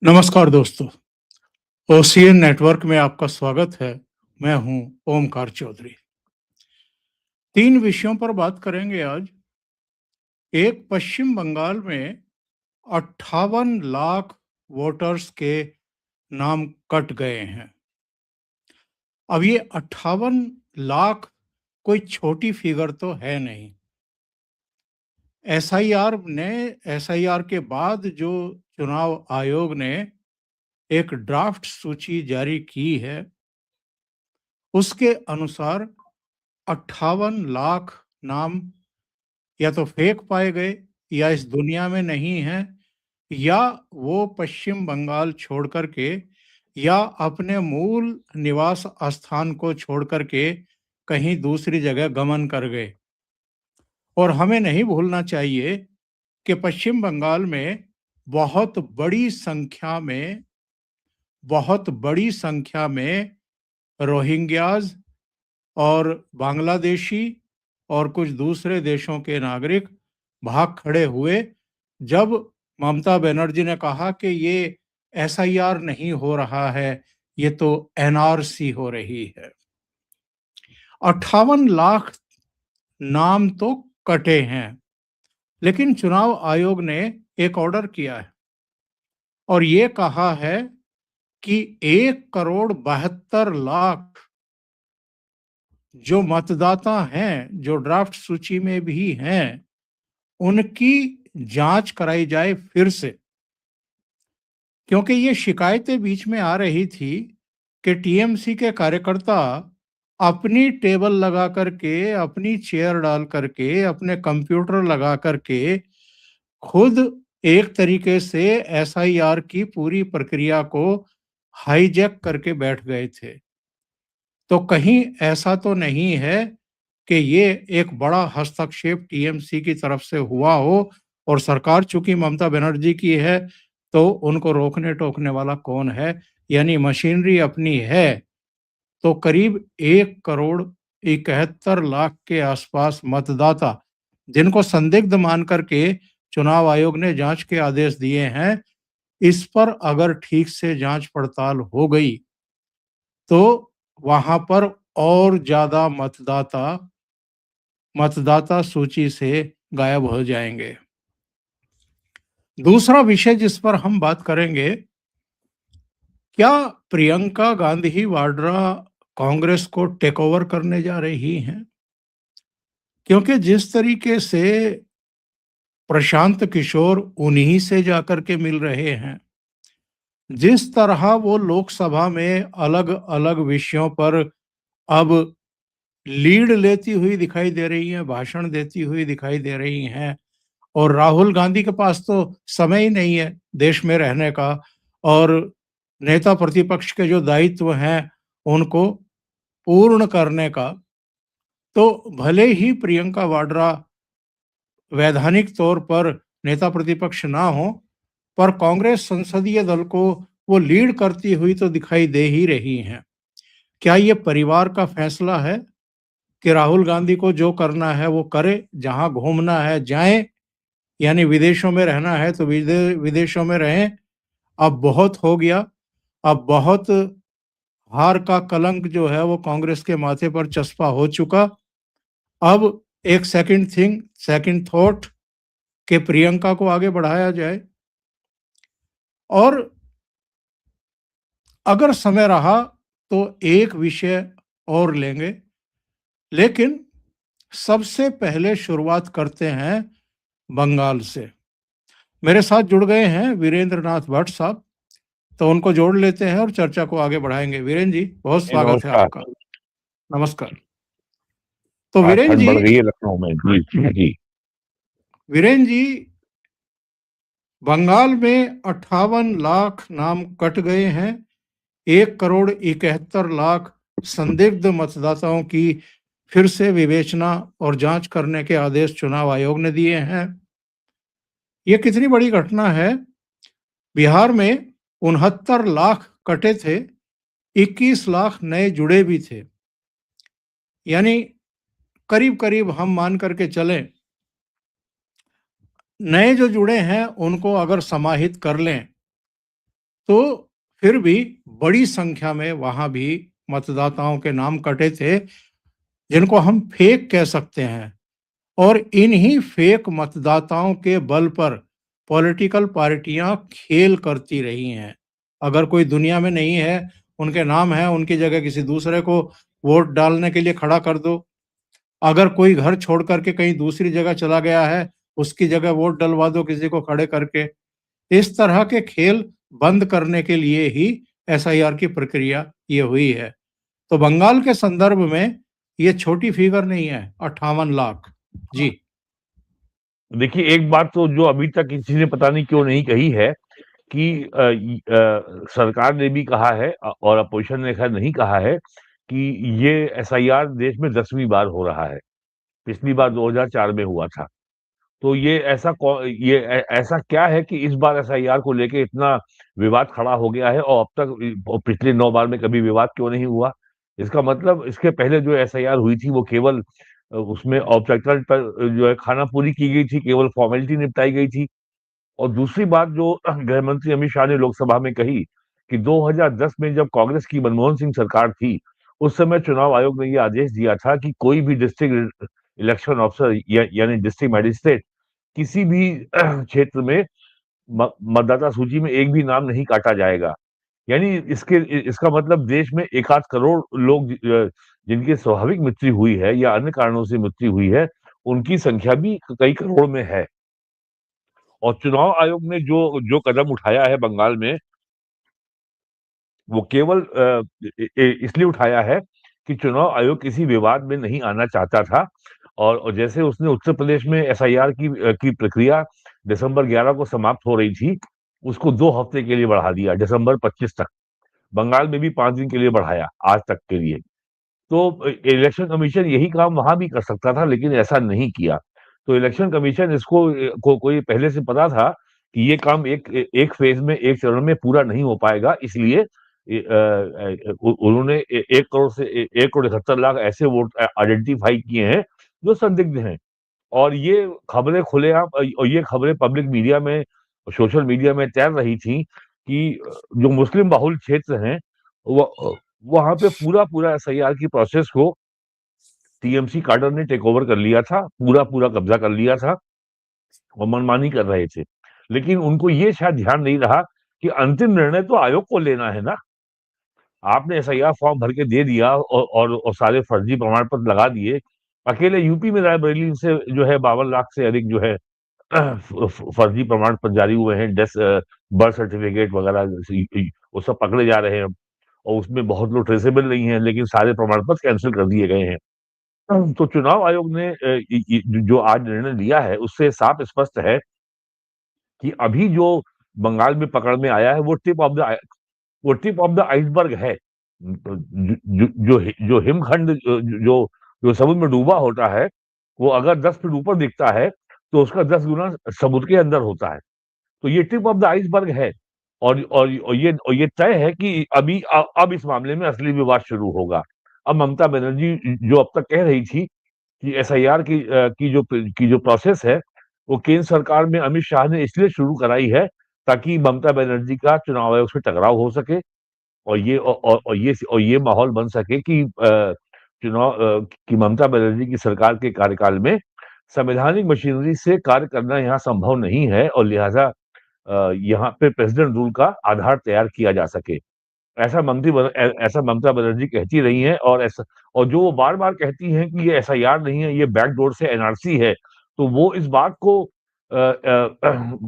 नमस्कार दोस्तों, ocean network में आपका स्वागत है। मैं हूं ओमकार चौधरी। 3 विषयों पर बात करेंगे आज। एक, पश्चिम बंगाल में 58 लाख वोटर्स के नाम कट गए हैं। अब ये 58 लाख कोई छोटी फिगर तो है नहीं। एसआईआर के बाद जो चुनाव आयोग ने एक ड्राफ्ट सूची जारी की है, उसके अनुसार 58 लाख नाम या तो फेक पाए गए, या इस दुनिया में नहीं है, या वो पश्चिम बंगाल छोड़ कर के या अपने मूल निवास स्थान को छोड़ कर के कहीं दूसरी जगह गमन कर गए। और हमें नहीं भूलना चाहिए कि पश्चिम बंगाल में बहुत बड़ी संख्या में बहुत बड़ी संख्या में रोहिंग्याज और बांग्लादेशी और कुछ दूसरे देशों के नागरिक भाग खड़े हुए, जब ममता बनर्जी ने कहा कि ये एसआईआर नहीं हो रहा है, ये तो एनआरसी हो रही है। 58 लाख नाम तो कटे हैं, लेकिन चुनाव आयोग ने एक ऑर्डर किया है और ये कहा है कि 1 करोड़ 72 लाख जो मतदाता हैं, जो ड्राफ्ट सूची में भी हैं, उनकी जांच कराई जाए फिर से। क्योंकि ये शिकायतें बीच में आ रही थी कि टीएमसी के कार्यकर्ता अपनी टेबल लगा करके, अपनी चेयर डाल करके, अपने कंप्यूटर लगा करके खुद एक तरीके से एसआईआर की पूरी प्रक्रिया को हाईजैक करके बैठ गए थे। तो कहीं ऐसा तो नहीं है कि ये एक बड़ा हस्तक्षेप टीएमसी की तरफ से हुआ हो, और सरकार चूंकि ममता बनर्जी की है तो उनको रोकने टोकने वाला कौन है? यानी मशीनरी अपनी है। तो करीब 1 करोड़ 71 लाख के आसपास मतदाता, जिनको संदिग्ध मान करके चुनाव आयोग ने जांच के आदेश दिए हैं, इस पर अगर ठीक से जांच पड़ताल हो गई तो वहां पर और ज्यादा मतदाता मतदाता सूची से गायब हो जाएंगे। दूसरा विषय जिस पर हम बात करेंगे, क्या प्रियंका गांधी वाड्रा कांग्रेस को टेक ओवर करने जा रही हैं? क्योंकि जिस तरीके से प्रशांत किशोर उन्हीं से जाकर के मिल रहे हैं, जिस तरह वो लोकसभा में अलग अलग विषयों पर अब लीड लेती हुई दिखाई दे रही हैं, भाषण देती हुई दिखाई दे रही हैं, और राहुल गांधी के पास तो समय ही नहीं है देश में रहने का, और नेता प्रतिपक्ष के जो दायित्व हैं उनको पूर्ण करने का। तो भले ही प्रियंका वाड्रा वैधानिक तौर पर नेता प्रतिपक्ष ना हो, पर कांग्रेस संसदीय दल को वो लीड करती हुई तो दिखाई दे ही रही हैं। क्या ये परिवार का फैसला है कि राहुल गांधी को जो करना है वो करे, जहां घूमना है जाएं, यानी विदेशों में रहना है तो विदेशों में रहें? अब बहुत हो गया। अब बहुत हार का कलंक जो है वो कांग्रेस के माथे पर चस्पा हो चुका। अब एक सेकंड थॉट कि प्रियंका को आगे बढ़ाया जाए, और अगर समय रहा तो एक विषय और लेंगे। लेकिन सबसे पहले शुरुआत करते हैं बंगाल से। मेरे साथ जुड़ गए हैं वीरेंद्र नाथ भट्ट साहब, तो उनको जोड़ लेते हैं और चर्चा को आगे बढ़ाएंगे। वीरेंद्र जी, बहुत जी स्वागत है नमस्कार। आपका। नमस्कार। तो आज ठंड बढ़ गई है लखनऊ में। जी जी। वीरेंद्र जी, बंगाल में 58 लाख नाम कट गए हैं। 1 करोड़ 71 लाख संदिग्ध मतदाताओं की फिर से विवेचना और जांच करने के आदेश चुनाव आयोग ने दिए हैं। ये कितनी बड़ी घटना है। बिहार में 69 लाख कटे थे, 21 लाख नए जुड़े भी थे। यानी करीब करीब हम मान करके चलें, नए जो जुड़े हैं उनको अगर समाहित कर लें तो फिर भी बड़ी संख्या में वहां भी मतदाताओं के नाम कटे थे, जिनको हम फेक कह सकते हैं। और इन्हीं फेक मतदाताओं के बल पर पॉलिटिकल पार्टियां खेल करती रही हैं। अगर कोई दुनिया में नहीं है, उनके नाम है, उनकी जगह किसी दूसरे को वोट डालने के लिए खड़ा कर दो। अगर कोई घर छोड़ करके कहीं दूसरी जगह चला गया है, उसकी जगह वोट डलवा दो किसी को खड़े करके। इस तरह के खेल बंद करने के लिए ही एसआईआर की प्रक्रिया ये हुई है। तो बंगाल के संदर्भ में ये छोटी फिगर नहीं है, 58 लाख। जी। देखिए, एक बात तो जो अभी तक किसी ने पता नहीं क्यों नहीं कही है कि सरकार ने भी कहा है और अपोजिशन ने खैर नहीं कहा है कि ये एसआईआर देश में 10वीं बार हो रहा है। पिछली बार 2004 में हुआ था। तो ऐसा क्या है कि इस बार एसआईआर को लेके इतना विवाद खड़ा हो गया है और अब तक पिछले 9 बार में कभी विवाद क्यों नहीं हुआ? इसका मतलब इसके पहले जो एसआईआर हुई थी वो केवल उसमें औपचारिकता पर जो है खाना पूरी की गई थी, केवल फॉर्मेलिटी निपटाई गई थी। और दूसरी बात जो गृह मंत्री अमित शाह ने लोकसभा में कही कि 2010 में जब कांग्रेस की मनमोहन सिंह सरकार थी, उस समय चुनाव आयोग ने ये आदेश दिया था कि कोई भी डिस्ट्रिक्ट इलेक्शन ऑफिसर यानी डिस्ट्रिक्ट मजिस्ट्रेट किसी भी क्षेत्र में मतदाता सूची में एक भी नाम नहीं काटा जाएगा। यानी इसका मतलब देश में एक आध करोड़ लोग जिनकी स्वाभाविक मृत्यु हुई है या अन्य कारणों से मृत्यु हुई है, उनकी संख्या भी कई करोड़ में है। और चुनाव आयोग ने जो जो कदम उठाया है बंगाल में, वो केवल इसलिए उठाया है कि चुनाव आयोग किसी विवाद में नहीं आना चाहता था। और जैसे उसने उत्तर प्रदेश में एसआईआर की प्रक्रिया दिसंबर 11 को समाप्त हो रही थी, उसको 2 हफ्ते के लिए बढ़ा दिया, दिसंबर 25 तक। बंगाल में भी 5 दिन के लिए बढ़ाया, आज तक के लिए। तो इलेक्शन कमीशन यही काम वहां भी कर सकता था, लेकिन ऐसा नहीं किया। तो इलेक्शन कमीशन इसको को कोई पहले से पता था कि ये काम एक फेज में, एक चरण में पूरा नहीं हो पाएगा, इसलिए उन्होंने 1 करोड़ से 1,71,00,000 ऐसे वोट आइडेंटिफाई किए हैं जो संदिग्ध हैं। और ये खबरें खुलेआम और ये खबरें पब्लिक मीडिया में, सोशल मीडिया में तैर रही थी कि जो मुस्लिम बाहुल क्षेत्र हैं, वहां पे पूरा पूरा एसआईआर की प्रोसेस को टीएमसी काडर ने टेक ओवर कर लिया था, पूरा पूरा कब्जा कर लिया था और मनमानी कर रहे थे। लेकिन उनको ये शायद ध्यान नहीं रहा कि अंतिम निर्णय तो आयोग को लेना है ना। आपने एसआईआर फॉर्म भर के दे दिया और सारे फर्जी प्रमाण पत्र लगा दिए। अकेले यूपी में रायबरेली से जो है 52 लाख से अधिक जो है फर्जी प्रमाण पत्र जारी हुए हैं, डेथ बर्थ सर्टिफिकेट वगैरह वो सब पकड़े जा रहे हैं। और उसमें बहुत लोग ट्रेसेबल नहीं है, लेकिन सारे प्रमाण पत्र कैंसिल कर दिए गए हैं। तो चुनाव आयोग ने जो आज निर्णय लिया है, उससे साफ स्पष्ट है कि अभी जो बंगाल में पकड़ में आया है वो टिप ऑफ द आइसबर्ग है। जो हिमखंड जो जो समुद्र में डूबा होता है, वो अगर 10 फीट ऊपर दिखता है तो उसका 10 गुना समुद्र के अंदर होता है। तो ये टिप ऑफ द आइसबर्ग है। और ये तय है कि अब इस मामले में असली विवाद शुरू होगा। अब ममता बनर्जी जो अब तक कह रही थी कि एसआईआर की जो प्रोसेस है, वो केंद्र सरकार में अमित शाह ने इसलिए शुरू कराई है ताकि ममता बनर्जी का चुनाव आयोग से टकराव हो सके और ये माहौल बन सके कि कि ममता बनर्जी की सरकार के कार्यकाल में संवैधानिक मशीनरी से कार्य करना यहाँ संभव नहीं है और लिहाजा यहाँ पे प्रेसिडेंट रूल का आधार तैयार किया जा सके। ऐसा ममता बनर्जी कहती रही हैं और जो वो बार-बार कहती हैं कि ये एसआईआर नहीं है, ये बैकडोर से एनआरसी है, तो वो इस बात को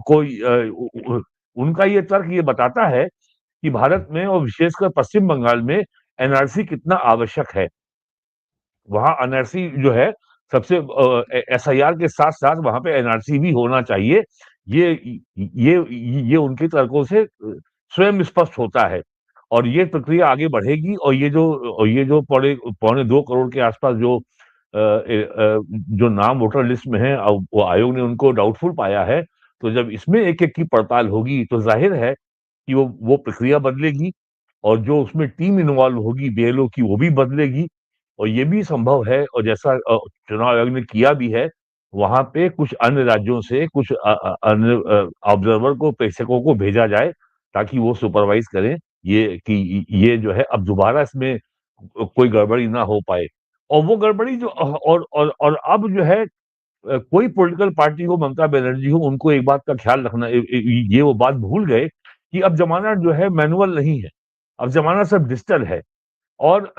कोई उनका ये तर्क ये बताता है कि भारत में और विशेषकर पश्चिम बंगाल में एनआरसी कितना आवश्यक है। वहाँ एनआरसी जो है सबसे एसआईआर के साथ-साथ वहाँ पे एनआरसी भी होना चाहिए। ये ये ये उनके तर्कों से स्वयं स्पष्ट होता है और ये प्रक्रिया आगे बढ़ेगी और ये जो पौने 2 करोड़ के आसपास जो नाम वोटर लिस्ट में है, वो आयोग ने उनको डाउटफुल पाया है। तो जब इसमें एक-एक की पड़ताल होगी तो ज़ाहिर है कि वो प्रक्रिया बदलेगी और जो उसमें टीम इन्वॉल्व होगी बीएलओ की, वो भी बदलेगी। और ये भी संभव है और जैसा चुनाव आयोग ने किया भी है, वहाँ पे कुछ अन्य राज्यों से कुछ अन्य ऑब्जर्वर को, प्रेक्षकों को भेजा जाए ताकि वो सुपरवाइज करें ये कि ये जो है अब दोबारा इसमें कोई गड़बड़ी ना हो पाए। और वो गड़बड़ी जो और अब जो है कोई पॉलिटिकल पार्टी हो, ममता बनर्जी हो, उनको एक बात का ख्याल रखना, ये वो बात भूल गए कि अब जमाना जो है मैनुअल नहीं है, अब जमाना सब डिजिटल है। और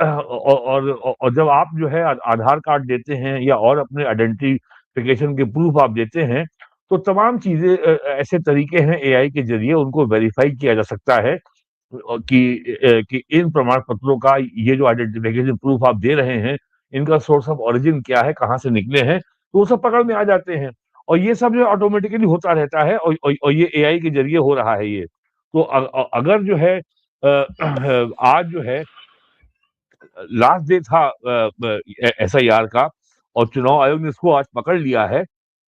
जब आप जो है आधार कार्ड देते हैं या और अपने आइडेंटिफिकेशन के प्रूफ आप देते हैं, तो तमाम चीजें ऐसे तरीके हैं एआई के जरिए उनको वेरीफाई किया जा सकता है कि इन प्रमाण पत्रों का ये जो आइडेंटिफिकेशन प्रूफ आप दे रहे हैं, इनका सोर्स ऑफ ओरिजिन क्या है, कहाँ से निकले हैं, तो वो सब पकड़ में आ जाते हैं। और ये सब जो ऑटोमेटिकली होता रहता है और ये एआई के जरिए हो रहा है ये। तो अगर जो है आज जो है लास्ट डे था एसआईआर का और चुनाव आयोग ने इसको आज पकड़ लिया है,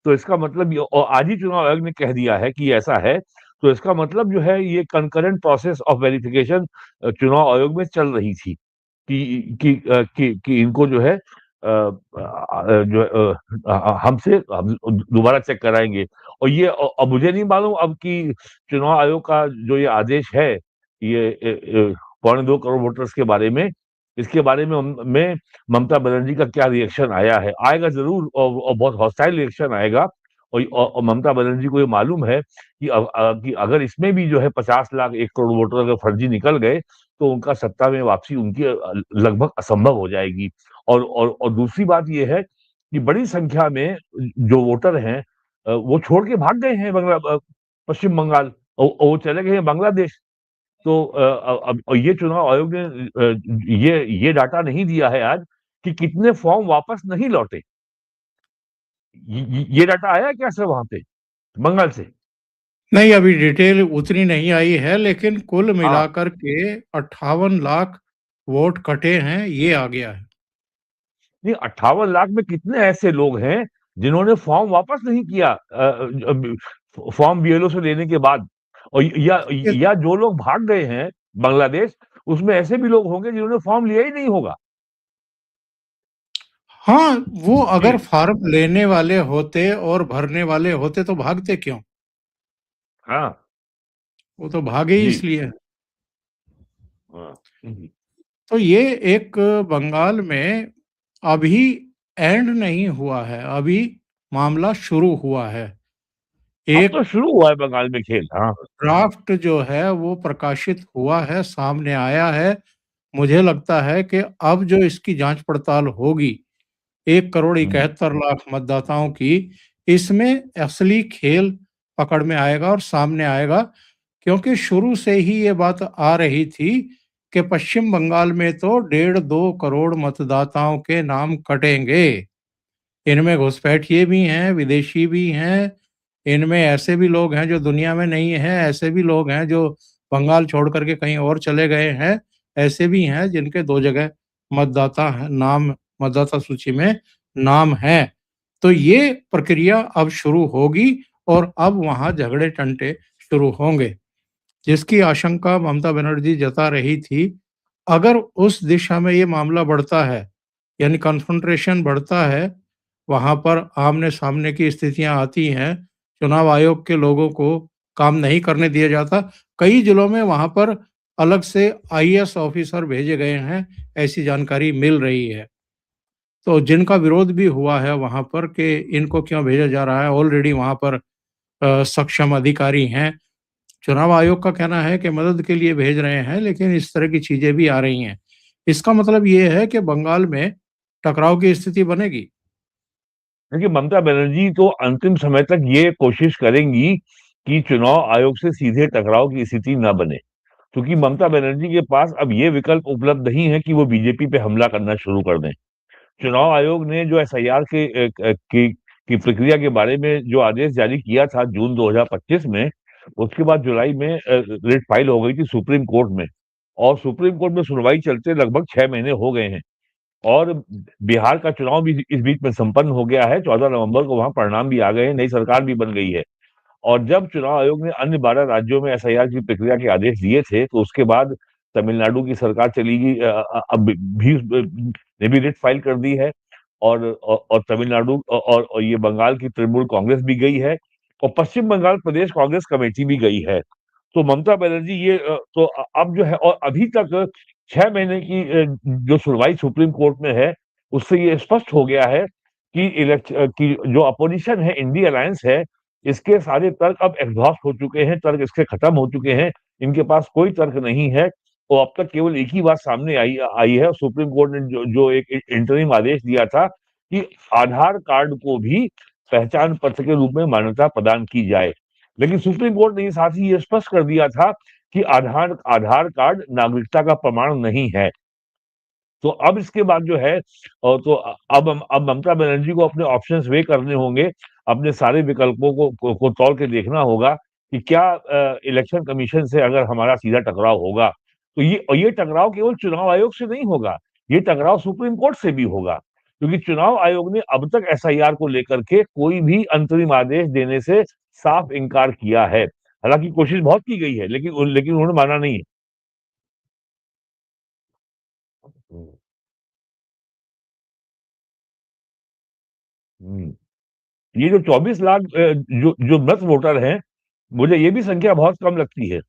तो इसका मतलब ये, और आज ही चुनाव आयोग ने कह दिया है कि ऐसा है, तो इसका मतलब जो है ये कंकरेंट प्रोसेस ऑफ वेरिफिकेशन चुनाव आयोग में चल रही थी कि इनको जो है हमसे हम दोबारा चेक कराएंगे। और ये अब मुझे नहीं मालूम अब कि चुनाव आयोग का जो ये आदेश है ये 2.25 करोड़ वोटर्स के बारे में, इसके बारे में ममता बनर्जी का क्या रिएक्शन आया है। आएगा जरूर और बहुत हॉस्टाइल रिएक्शन आएगा। और ममता बनर्जी को ये मालूम है कि अगर इसमें भी जो है 50 लाख 1 करोड़ वोटर अगर फर्जी निकल गए तो उनका सत्ता में वापसी उनकी लगभग असंभव हो जाएगी। और दूसरी बात ये है कि बड़ी संख्या में जो वोटर हैं वो छोड़ के भाग गए हैं पश्चिम बंगाल, और वो चले गए हैं बांग्लादेश। तो अब ये चुनाव आयोग ने ये डाटा नहीं दिया है आज कि कितने फॉर्म वापस नहीं लौटे। ये डाटा आया क्या सर वहां पे बंगाल से? नहीं, अभी डिटेल उतनी नहीं आई है, लेकिन कुल हाँ, मिलाकर के 58 लाख वोट कटे हैं, ये आ गया है। नहीं 58 लाख में कितने ऐसे लोग हैं जिन्होंने फॉर्म वापस नहीं किया फॉर्म बीएलओ से लेने के बाद, और या जो लोग भाग गए हैं बांग्लादेश, उसमें ऐसे भी लोग होंगे जिन्होंने फॉर्म लिया ही नहीं होगा। हाँ, वो अगर जी, फॉर्म लेने वाले होते और भरने वाले होते तो भागते क्यों? हाँ, वो तो भागे ही जी, इसलिए। हाँ, तो ये एक बंगाल में अभी एंड नहीं हुआ है, अभी मामला शुरू हुआ है। अब एक तो शुरू हुआ है बंगाल में खेल। हाँ, ड्राफ्ट जो है वो प्रकाशित हुआ है, सामने आया है। मुझे लगता है कि अब जो इसकी जांच पड़ताल होगी 1 करोड़ हम्म, 71 लाख मतदाताओं की, इसमें असली खेल पकड़ में आएगा और सामने आएगा। क्योंकि शुरू से ही ये बात आ रही थी कि पश्चिम बंगाल में तो 1.5-2 करोड़ मतदाताओं के नाम कटेंगे। इनमें घुसपैठिए भी हैं, विदेशी भी हैं, इनमें ऐसे भी लोग हैं जो दुनिया में नहीं हैं, ऐसे भी लोग हैं जो बंगाल छोड़ कर के कहीं और चले गए हैं, ऐसे भी हैं जिनके 2 जगह मतदाता हैं, नाम मतदाता सूची में नाम हैं। तो ये प्रक्रिया अब शुरू होगी और अब वहाँ झगड़े-टंटे शुरू होंगे। जिसकी आशंका ममता बनर्जी जता रही थी, अगर उस दिशा में ये मामला बढ़ता है, यानी कन्फ्रंटेशन बढ़ता है, वहाँ पर आमने-सामने की स्थितियाँ आती हैं, चुनाव आयोग के लोगों को काम नहीं करने दिया जाता। कई जिलों में वहाँ पर अलग से आईएएस ऑफिसर भेजे गए हैं, ऐसी जानकारी मिल रही है। तो जिनका विरोध भी हुआ है वहाँ पर कि इनको क्यों भेजा जा रहा है, ऑलरेडी वहाँ पर सक्षम अधिकारी हैं। चुनाव आयोग का कहना है कि मदद के लिए भेज रहे हैं, लेकिन इस तरह की चीजें भी आ रही हैं। इसका मतलब ये है कि बंगाल में टकराव की स्थिति बनेगी। देखिए ममता बनर्जी तो अंतिम समय तक ये कोशिश करेंगी कि चुनाव आयोग से सीधे टकराव की स्थिति न बने, क्योंकि ममता बनर्जी के पास अब ये विकल्प उपलब्ध नहीं है कि वो बीजेपी पे हमला करना शुरू कर दें। चुनाव आयोग ने जो एसआईआर की प्रक्रिया के बारे में जो आदेश जारी किया था जून 2025 में, उसके बाद जुलाई में रिट फाइल हो गई थी सुप्रीम कोर्ट में, और सुप्रीम कोर्ट में सुनवाई चलते लगभग 6 महीने हो गए हैं। और बिहार का चुनाव भी इस बीच में संपन्न हो गया है, 14 नवंबर को वहां परिणाम भी आ गए हैं, नई सरकार भी बन गई है। और जब चुनाव आयोग ने अन्य 12 राज्यों में एसआईआर की प्रक्रिया के आदेश दिए थे, तो उसके बाद तमिलनाडु की सरकार चली गई, अब भी ने भी रिट फाइल कर दी है। और तमिलनाडु और ये बंगाल की तृणमूल कांग्रेस भी गई है, और पश्चिम बंगाल प्रदेश कांग्रेस कमेटी भी गई है। तो ममता बनर्जी ये तो अब जो है, और अभी तक 6 महीने की जो सुनवाई सुप्रीम कोर्ट में है, उससे ये स्पष्ट हो गया है कि जो अपोजिशन है, इंडिया अलायंस है, इसके सारे तर्क अब एग्जॉस्ट हो चुके हैं, तर्क इसके खत्म हो चुके हैं, इनके पास कोई तर्क नहीं है। और अब तक केवल एक ही बात सामने आई आई है, सुप्रीम कोर्ट ने जो एक इंटरिम आदेश दिया था कि आधार कार्ड को भी पहचान पत्र के रूप में मान्यता प्रदान की जाए। लेकिन सुप्रीम कोर्ट ने साथ ही ये स्पष्ट कर दिया था कि आधार कार्ड नागरिकता का प्रमाण नहीं है। तो अब इसके बाद जो है, तो अब ममता बनर्जी को अपने ऑप्शंस वे करने होंगे, अपने सारे विकल्पों को तौल के देखना होगा कि क्या इलेक्शन कमीशन से अगर हमारा सीधा टकराव होगा, तो ये टकराव केवल चुनाव आयोग से नहीं होगा, ये टकराव सुप्रीम कोर्ट से भी होगा, क्योंकि चुनाव आयोग ने अब तक एसआईआर को लेकर के कोई भी अंतरिम आदेश देने से साफ इनकार किया है। हालांकि कोशिश बहुत की गई है, लेकिन उन्होंने माना नहीं है। हम्म, हम्म। ये जो 24 लाख जो जो मृत वोटर हैं, मुझे ये भी संख्या बहुत कम लगती है।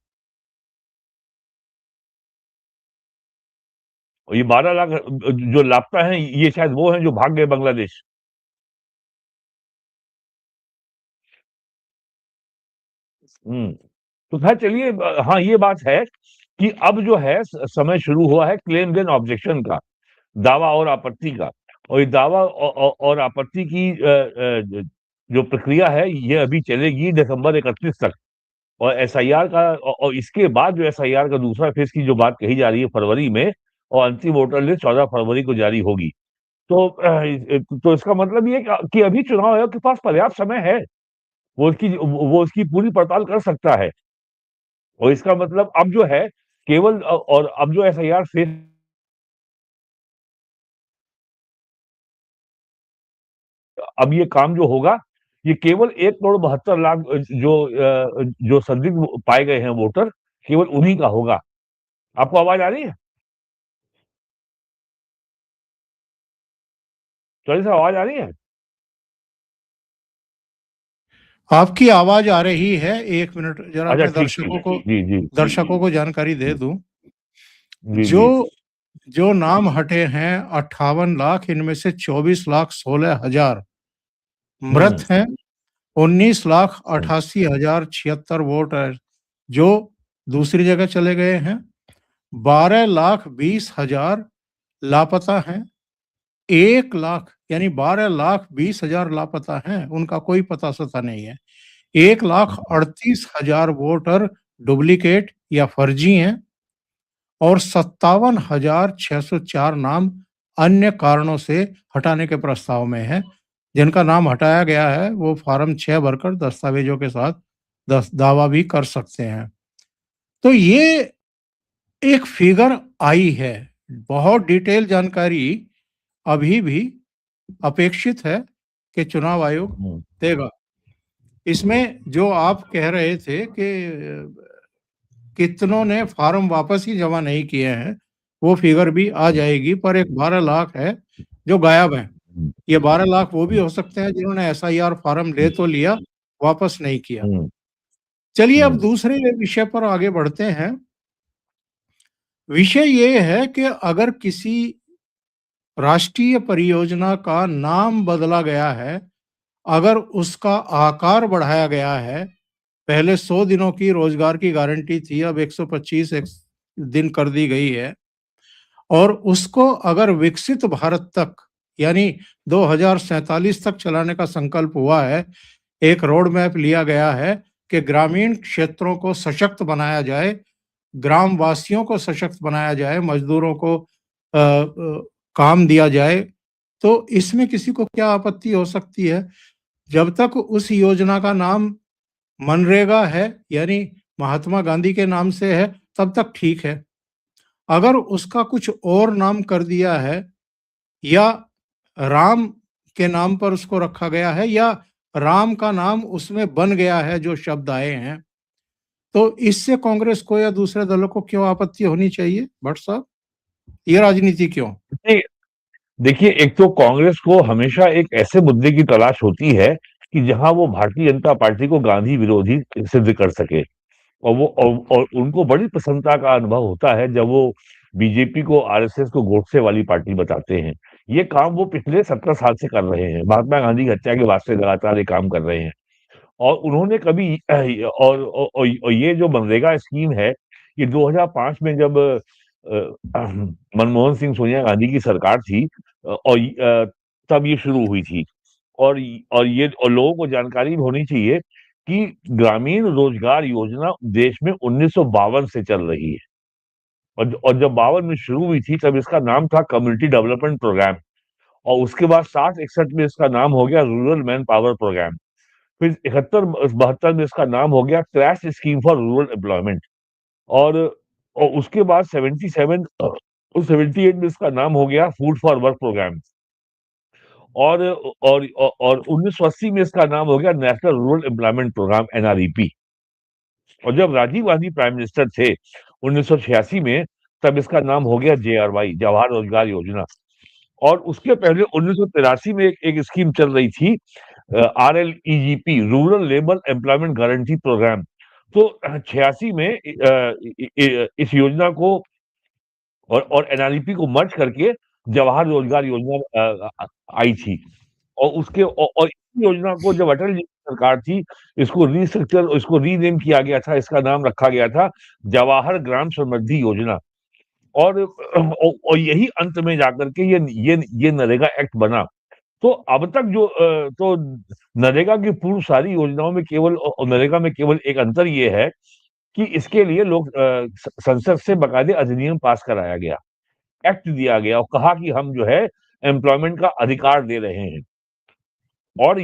और ये 12 लाख जो लापता हैं, ये शायद वो हैं जो भाग गए बांग्लादेश। हम्म। तो खैर चलिए, हाँ ये बात है कि अब जो है समय शुरू हुआ है क्लेम देन ऑब्जेक्शन का, दावा और आपत्ति का। और ये दावा और आपत्ति की जो प्रक्रिया है, ये अभी चलेगी दिसंबर 31 तक। और एसआईआर का, और इसके बाद जो एसआईआर का दूसरा फेज की जो बात कही जा रही है फरवरी में, और अंतिम वोटर लिस्ट 14 फरवरी को जारी होगी। तो इसका मतलब ये कि अभी चुनाव आयोग के पास पर्याप्त समय है, वो उसकी पूरी पड़ताल कर सकता है। और इसका मतलब अब जो है केवल, और अब जो एसआईआर फेज, अब ये काम जो होगा, ये केवल 1,72,00,000 जो संदिग्ध पाए गए हैं वोटर, केवल उन्हीं का होगा। आपको आवाज आ रही है? चौधरी साहब, आवाज आ रही है? आपकी आवाज आ रही है। 1 मिनट जरा अच्छा, मैं ठीक ठीक, जी जी दर्शकों को जानकारी दे दूं। जी जो जी। जो नाम हटे हैं 58 लाख, इनमें से 24,16,00,000 मृत हम्म हैं। 19,88,076 हम्म वोट है जो दूसरी जगह चले गए हैं। 12,20,000 लापता हैं। 1 लाख यानी 12,20,000 लापता हैं, उनका कोई पता सता नहीं है। 1,38,000 वोटर डुप्लीकेट या फर्जी हैं और 57,604 नाम अन्य कारणों से हटाने के प्रस्ताव में है। जिनका नाम हटाया गया है वो फॉर्म 6 भरकर दस्तावेजों के साथ दावा भी कर सकते हैं। तो ये एक फिगर आई है। बहुत डिटेल जानकारी अभी भी अपेक्षित है कि चुनाव आयोग हम्म देगा। इसमें जो आप कह रहे थे कि कितनों ने फॉर्म वापस ही जमा नहीं किए हैं, वो फिगर भी आ जाएगी। पर एक 12 लाख है जो गायब हैं। हम्म ये 12 लाख वो भी हो सकते हैं जिन्होंने एसआईआर फॉर्म ले तो लिया, वापस नहीं किया। हम्म चलिए अब हम्म दूसरे विषय पर आगे बढ़ते हैं। विषय ये है कि अगर किसी राष्ट्रीय परियोजना का नाम बदला गया है, अगर उसका आकार बढ़ाया गया है, पहले 100 दिनों की रोजगार की गारंटी थी, अब 125 दिन कर दी गई है, और उसको अगर विकसित भारत तक यानी 2047 तक चलाने का संकल्प हुआ है, एक रोड मैप लिया गया है कि ग्रामीण क्षेत्रों को सशक्त बनाया जाए, ग्राम वासियों को सशक्त बनाया जाए, मजदूरों को काम दिया जाए, तो इसमें किसी को क्या आपत्ति हो सकती है? जब तक उस योजना का नाम मनरेगा है यानी महात्मा गांधी के नाम से है, तब तक ठीक है। अगर उसका कुछ और नाम कर दिया है या राम के नाम पर उसको रखा गया है या राम का नाम उसमें बन गया है जो शब्द आए हैं, तो इससे कांग्रेस को या दूसरे दलों को क्यों आपत्ति होनी चाहिए भट्ट साहब? ये राजनीति क्यों? नहीं, देखिए, एक तो कांग्रेस को हमेशा एक ऐसे मुद्दे की तलाश होती है कि जहां वो भारतीय जनता पार्टी को गांधी विरोधी सिद्ध कर सके। और उनको बड़ी प्रसन्नता का अनुभव होता है जब वो बीजेपी को, आरएसएस को गोडसे वाली पार्टी बताते हैं। ये काम वो पिछले 17 साल से कर रहे हैं। महात्मा गांधी की हत्या के बाद से लगातार ये काम कर रहे हैं। और उन्होंने कभी और ये जो मनरेगा स्कीम है, ये 2005 में जब मनमोहन सिंह सोनिया गांधी की सरकार थी, तब ये शुरू हुई थी। और लोगों को जानकारी भी होनी चाहिए कि ग्रामीण रोजगार योजना देश में 1952 से चल रही है। और जब 52 में शुरू हुई थी तब इसका नाम था कम्युनिटी डेवलपमेंट प्रोग्राम। और उसके बाद 60-61 में इसका नाम हो गया रूरल मैन पावर प्रोग्राम। फिर 71-72 में इसका नाम हो गया crash scheme for rural employment. और और उसके बाद 77 और 78 में इसका नाम हो गया फूड फॉर वर्क प्रोग्राम। और 1980 में इसका नाम हो गया national rural employment programme, NREP. और जब राजीव गांधी प्राइम मिनिस्टर थे 1986 में, तब इसका नाम हो गया जेआरवाई, जवाहर रोजगार योजना। और उसके पहले 1983 में एक स्कीम चल रही थी, RLEGP, rural labour employment guarantee programme. तो 86 में इस योजना को और एनआरईपी को मर्ज करके जवाहर रोजगार योजना आई थी। और इस योजना को जब अटल जी की सरकार थी, इसको रीनेम किया गया था। इसका नाम रखा गया था जवाहर ग्राम समृद्धि योजना। और यही अंत में जाकर के ये नरेगा एक्ट बना। तो अब तक तो नरेगा की पूर्व सारी योजनाओं में केवल नरेगा में केवल एक अंतर ये है कि इसके लिए संसद से बाकायदे अधिनियम पास कराया गया, एक्ट दिया गया और कहा कि हम जो है एम्प्लॉयमेंट का अधिकार दे रहे हैं। और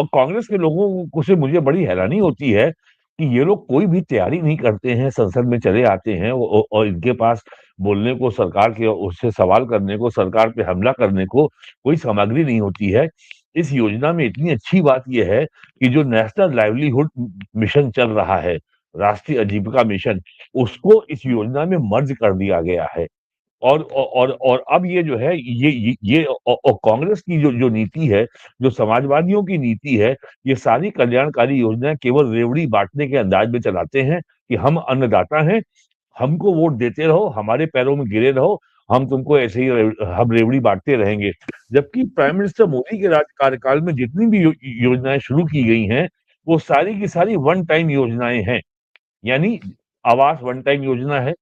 कांग्रेस के लोगों को से मुझे बड़ी हैरानी होती है कि ये लोग कोई भी तैयारी नहीं करते हैं, संसद में चले आते हैं और इनके पास बोलने को, सरकार के उससे सवाल करने को, सरकार पे हमला करने को कोई सामग्री नहीं होती है। इस योजना में इतनी अच्छी बात यह है कि जो नेशनल लाइवलीहुड मिशन चल रहा है, राष्ट्रीय आजीविका मिशन, उसको इस योजना में मर्ज कर दिया गया है। और अब ये जो है ये और कांग्रेस की जो नीति है, जो समाजवादियों की नीति है, ये सारी कल्याणकारी योजनाएं केवल रेवड़ी बांटने के अंदाज में चलाते हैं कि हम अन्नदाता हैं, हमको वोट देते रहो, हमारे पैरों में गिरे रहो, हम तुमको ऐसे ही हम रेवड़ी बांटते रहेंगे। जबकि प्राइम मिनिस्टर मोदी के राज कार्यकाल में जितनी भी योजनाएं शुरू की गई हैं, वो सारी की सारी वन टाइम योजनाएं हैं। यानी आवास वन टाइम योजना है,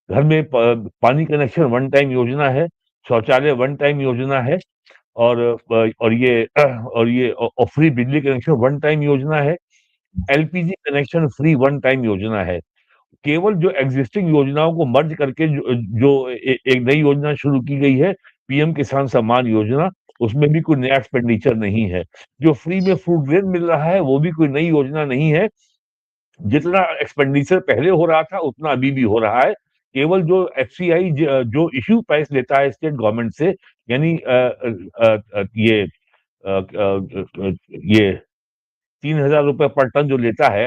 घर में पानी कनेक्शन वन टाइम योजना है, शौचालय वन टाइम योजना है, और फ्री बिजली कनेक्शन वन टाइम योजना है, LPG connection free one time योजना है। केवल जो एग्जिस्टिंग योजनाओं को मर्ज करके एक नई योजना शुरू की गई है, पीएम किसान सम्मान योजना, उसमें भी कोई नया एक्सपेंडिचर नहीं है। जो फ्री में फ्रूट ग्रेन मिल रहा है, वो भी कोई नई योजना नहीं है। जितना एक्सपेंडिचर पहले हो रहा था उतना अभी भी हो रहा है। केवल जो एफसीआई जो इश्यू प्राइस लेता है स्टेट गवर्नमेंट से, यानी ये 3,000 रुपए पर टन जो लेता है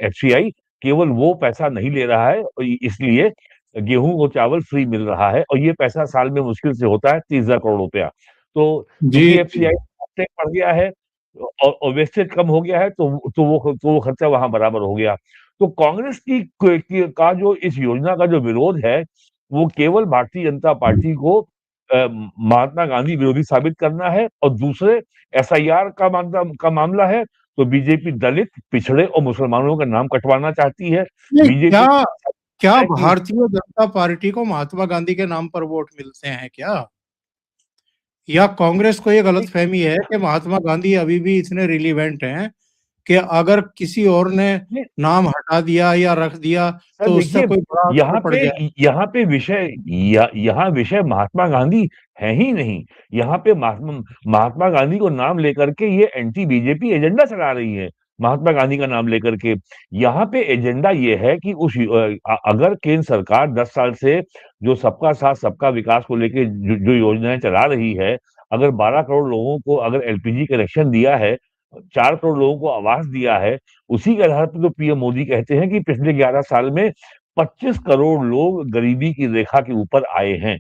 एफसीआई, केवल वो पैसा नहीं ले रहा है, इसलिए गेहूं और चावल फ्री मिल रहा है। और ये पैसा साल में मुश्किल से होता है 30,000 करोड़ रुपया। तो जी क्योंकि जी। एफसीआई बढ़ गया है और वेस्टेज कम हो गया है, तो वो खर्चा वहां बराबर हो गया। तो कांग्रेस का जो इस योजना का जो विरोध है, वो केवल भारतीय जनता पार्टी को महात्मा गांधी विरोधी साबित करना है। और दूसरे, एसआईआर का मामला है, तो बीजेपी दलित, पिछड़े और मुसलमानों का नाम कटवाना चाहती है। नहीं, बीजेपी क्या क्या है कि भारतीय जनता पार्टी को महात्मा गांधी के नाम पर वोट मिलते हैं क्या? या कांग्रेस को ये गलतफहमी है कि महात्मा गांधी अभी भी इतने रिलीवेंट हैं कि अगर किसी और ने नाम हटा दिया या रख दिया सर तो उससे देखिए, कोई बड़ा असर यहाँ पड़ पे जाए? यहाँ पे विषय यहाँ विषय महात्मा गांधी है ही नहीं। यहाँ पे महात्मा गांधी को नाम लेकर के ये एंटी बीजेपी एजेंडा चला रही है, महात्मा गांधी का नाम लेकर के। यहाँ पे एजेंडा ये है कि अगर केंद्र सरकार 10 साल से जो सबका साथ सबका विकास को लेके जो योजनाएं चला रही है, अगर 12 करोड़ लोगों को अगर एलपीजी कनेक्शन दिया है, 4 करोड़ लोगों को आवास दिया है, उसी के आधार पर तो पीएम मोदी कहते हैं कि पिछले 11 साल में 25 करोड़ लोग गरीबी की रेखा के ऊपर आए हैं।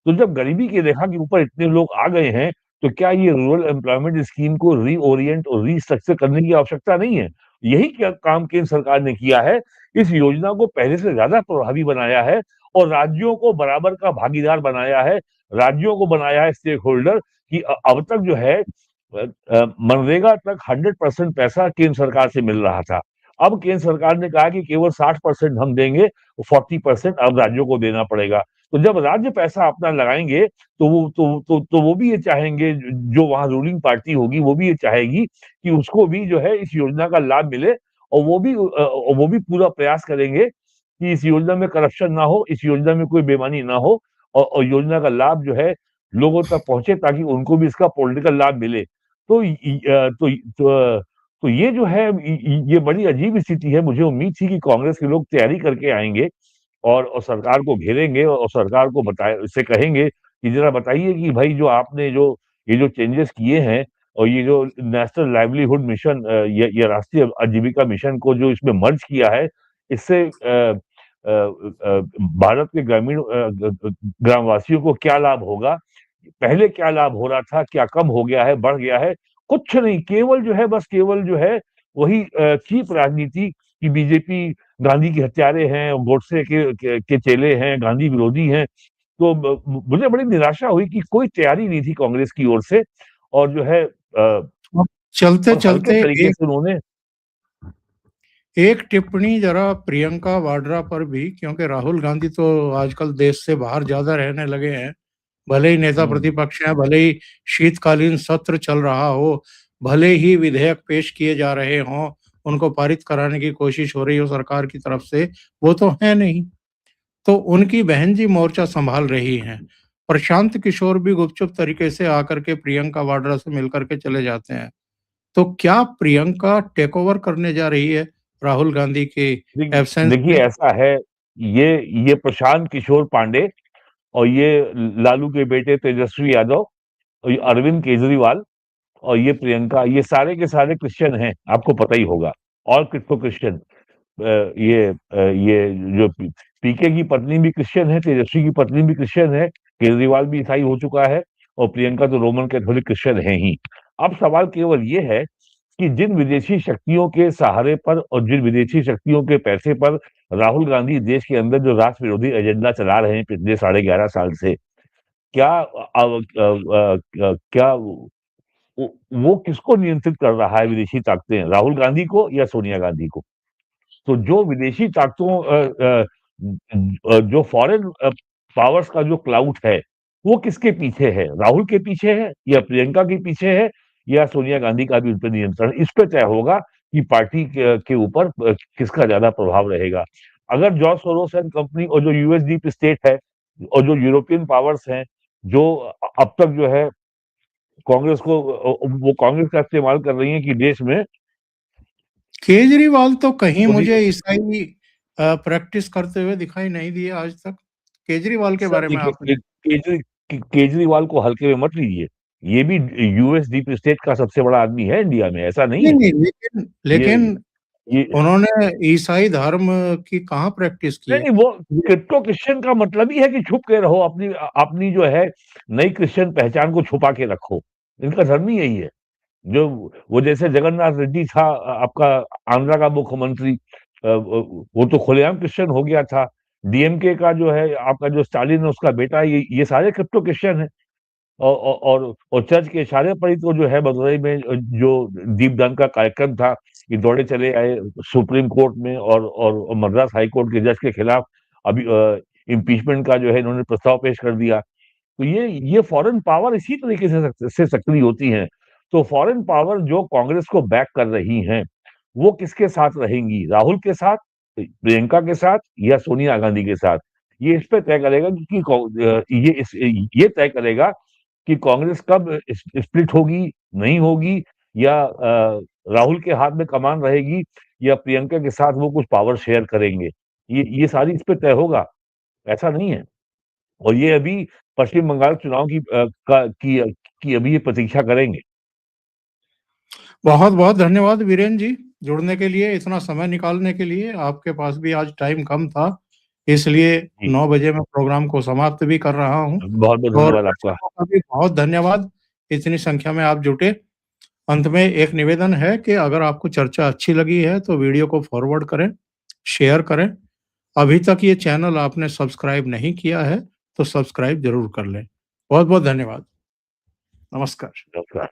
तो जब गरीबी की रेखा के ऊपर इतने लोग आ गए हैं, तो क्या ये रूरल एम्प्लॉयमेंट स्कीम को रीओरिएंट और रीस्ट्रक्चर करने की आवश्यकता नहीं है? यही क्या काम केंद्र सरकार ने किया है, इस योजना को पहले से ज्यादा प्रभावी बनाया है और राज्यों को बराबर का भागीदार बनाया है, राज्यों को बनाया है स्टेक होल्डर कि अब तक जो है मनरेगा तक 100% पैसा केंद्र सरकार से मिल रहा था। अब केंद्र सरकार ने कहा कि केवल 60% हम देंगे, 40% अब राज्यों को देना पड़ेगा। तो जब राज्य पैसा अपना लगाएंगे तो वो भी ये चाहेंगे, जो वहां रूलिंग पार्टी होगी वो भी ये चाहेगी कि उसको भी जो है इस योजना का लाभ मिले और वो भी पूरा प्रयास करेंगे कि इस योजना में करप्शन ना हो, इस योजना में कोई बेईमानी ना हो और योजना का लाभ जो है लोगों तक पहुंचे ताकि उनको भी इसका पॉलिटिकल लाभ मिले। तो तो ये जो है ये बड़ी अजीब स्थिति है। मुझे उम्मीद थी कि कांग्रेस के लोग तैयारी करके आएंगे और सरकार को घेरेंगे और सरकार को बताए इससे कहेंगे कि जरा बताइए कि भाई जो आपने जो ये जो चेंजेस किए हैं और ये जो नेशनल लाइवलीहुड मिशन ये राष्ट्रीय आजीविका मिशन को जो इसमें मर्ज किया है, इससे भारत के ग्रामीण ग्रामवासियों को क्या लाभ होगा, पहले क्या लाभ हो रहा था, क्या कम हो गया है, बढ़ गया है, कुछ नहीं। केवल जो है बस केवल जो है वही चीप राजनीति कि बीजेपी गांधी के हत्यारे हैं, गोडसे के चेले हैं, गांधी विरोधी हैं। तो मुझे बड़ी निराशा हुई कि कोई तैयारी नहीं थी कांग्रेस की ओर से और जो है अब चलते और हल्के चलते तरीके से उन्होंने एक टिप्पणी जरा प्रियंका वाड्रा पर भी, क्योंकि राहुल गांधी तो आजकल देश से बाहर ज्यादा रहने लगे हैं। भले ही नेता प्रतिपक्ष हैं, भले ही शीतकालीन सत्र चल रहा हो, भले ही विधेयक पेश किए जा रहे हों, उनको पारित कराने की कोशिश हो रही हो सरकार की तरफ से, वो तो है नहीं। तो उनकी बहन जी मोर्चा संभाल रही हैं। प्रशांत किशोर भी गुपचुप तरीके से आकर के प्रियंका वाड्रा से मिलकर के चले जाते हैं। तो क्या प्रियंका टेक ओवर करने जा रही है राहुल गांधी के एब्सेंस देखिए में? ऐसा है, ये प्रशांत किशोर पांडे और ये लालू के बेटे तेजस्वी यादव और ये अरविंद केजरीवाल और ये प्रियंका, ये सारे के सारे क्रिश्चियन हैं, आपको पता ही होगा। और क्रिप्टो क्रिश्चियन ये जो पीके की पत्नी भी क्रिश्चियन है, तेजस्वी की पत्नी भी क्रिश्चियन है, केजरीवाल भी ईसाई हो चुका है और प्रियंका तो रोमन कैथोलिक क्रिश्चियन है ही। अब सवाल केवल ये है कि जिन विदेशी शक्तियों के सहारे पर और जिन विदेशी शक्तियों के पैसे पर राहुल गांधी देश के अंदर जो राष्ट्र विरोधी एजेंडा चला रहे हैं पिछले 11.5 साल से, क्या क्या वो किसको नियंत्रित कर रहा है? विदेशी ताकतें राहुल गांधी को या सोनिया गांधी को? तो जो विदेशी ताकतों जो फॉरेन पावर्स का जो क्लाउड है वो किसके पीछे है? राहुल के पीछे है या प्रियंका के पीछे है या सोनिया गांधी का भी उन पर नियंत्रण? इस पे तय होगा कि पार्टी के ऊपर किसका ज्यादा प्रभाव रहेगा। अगर जॉर्ज सोरोस एंड कंपनी और जो यूएस डीप स्टेट है और जो यूरोपियन पावर्स हैं जो अब तक जो है कांग्रेस को वो कांग्रेस का इस्तेमाल कर रही है कि देश में केजरीवाल तो कहीं मोदी मुझे ईसाई प्रैक्टिस करते हुए दिखाई नहीं दिए आज तक। केजरीवाल के सर बारे में देखिए आपने? केजरीवाल को हल्के में मत लीजिए। ये भी यूएस डीप स्टेट का सबसे बड़ा आदमी है इंडिया में, ऐसा नहीं नहीं, है। नहीं, लेकिन ये लेकिन ये उन्होंने ईसाई धर्म की कहाँ प्रैक्टिस की नहीं, है? नहीं, वो क्रिप्टो क्रिश्चियन का मतलब ही है कि छुप के रहो, अपनी अपनी जो है नई क्रिश्चियन पहचान को छुपा के रखो। इनका धर्म ही यही है। जो वो जैसे जगन्नाथ रेड्डी था आपका आंध्रा का मुख्यमंत्री, वो तो खुलेआम क्रिश्चियन हो गया था। डीएमके का जो है आपका जो स्टालिन है उसका बेटा, ये सारे क्रिप्टो क्रिश्चियन है। और चर्च के इशारे पर ही तो जो है मदुरई में जो दीपदान का कार्यक्रम था, ये दौड़े चले आए सुप्रीम कोर्ट में और मद्रास हाई कोर्ट के जज के खिलाफ अभी इम्पीचमेंट का जो है इन्होंने प्रस्ताव पेश कर दिया। तो ये फॉरेन पावर इसी तरीके से सक्रिय होती हैं। तो फॉरेन पावर जो कांग्रेस को बैक कर रही हैं, वो किसके साथ रहेंगी? राहुल के साथ, प्रियंका के साथ या सोनिया गांधी के साथ? ये इस पे तय करेगा ये तय करेगा कि कांग्रेस कब स्प्लिट होगी, नहीं होगी, या राहुल के हाथ में कमान रहेगी या प्रियंका के साथ वो कुछ पावर शेयर करेंगे। ये सारी इस पे तय होगा, ऐसा नहीं है। और ये अभी पश्चिम बंगाल चुनाव की अभी ये प्रतीक्षा करेंगे। बहुत बहुत धन्यवाद वीरेन जी, जुड़ने के लिए, इतना समय निकालने के लिए। आपके पास भी आज टाइम कम था, इसलिए जी, 9 बजे मैं प्रोग्राम को समाप्त भी कर रहा हूँ। बहुत बहुत और धन्यवाद आपका। दर्शकों का भी बहुत धन्यवाद, इतनी संख्या में आप जुटे। अंत में एक निवेदन है कि अगर आपको चर्चा अच्छी लगी है तो वीडियो को फॉरवर्ड करें, शेयर करें। अभी तक ये चैनल आपने सब्सक्राइब नहीं किया है तो सब्सक्राइब जरूर कर लें। बहुत बहुत धन्यवाद। नमस्कार। नमस्कार।